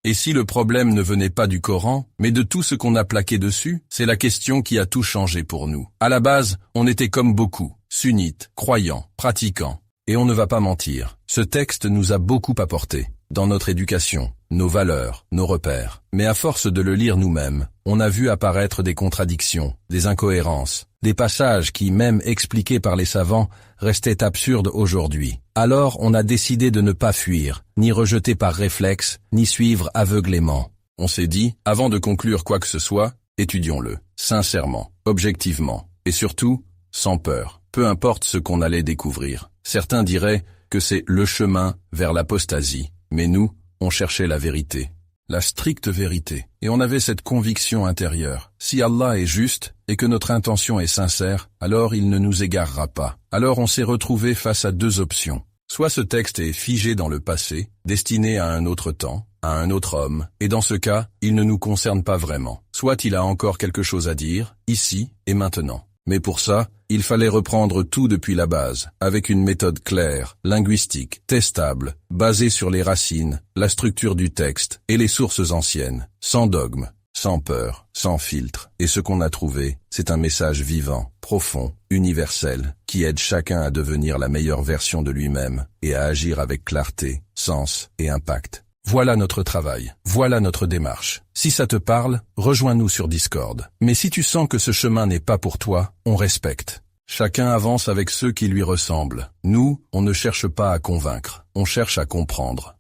Et si le problème ne venait pas du Coran, mais de tout ce qu'on a plaqué dessus, c'est la question qui a tout changé pour nous. À la base, on était comme beaucoup, sunnites, croyants, pratiquants. Et on ne va pas mentir, ce texte nous a beaucoup apporté, dans notre éducation, nos valeurs, nos repères. Mais à force de le lire nous-mêmes, on a vu apparaître des contradictions, des incohérences, des passages qui, même expliqués par les savants, restaient absurdes aujourd'hui. Alors on a décidé de ne pas fuir, ni rejeter par réflexe, ni suivre aveuglément. On s'est dit, avant de conclure quoi que ce soit, étudions-le, sincèrement, objectivement, et surtout, sans peur, peu importe ce qu'on allait découvrir. Certains diraient que c'est le chemin vers l'apostasie, mais nous, on cherchait la vérité, la stricte vérité, et on avait cette conviction intérieure. Si Allah est juste et que notre intention est sincère, alors il ne nous égarera pas. Alors on s'est retrouvé face à deux options. Soit ce texte est figé dans le passé, destiné à un autre temps, à un autre homme, et dans ce cas, il ne nous concerne pas vraiment. Soit il a encore quelque chose à dire, ici et maintenant. Mais pour ça, il fallait reprendre tout depuis la base, avec une méthode claire, linguistique, testable, basée sur les racines, la structure du texte et les sources anciennes, sans dogme, sans peur, sans filtre. Et ce qu'on a trouvé, c'est un message vivant, profond, universel, qui aide chacun à devenir la meilleure version de lui-même et à agir avec clarté, sens et impact. Voilà notre travail, voilà notre démarche. Si ça te parle, rejoins-nous sur Discord. Mais si tu sens que ce chemin n'est pas pour toi, on respecte. Chacun avance avec ceux qui lui ressemblent. Nous, on ne cherche pas à convaincre, on cherche à comprendre.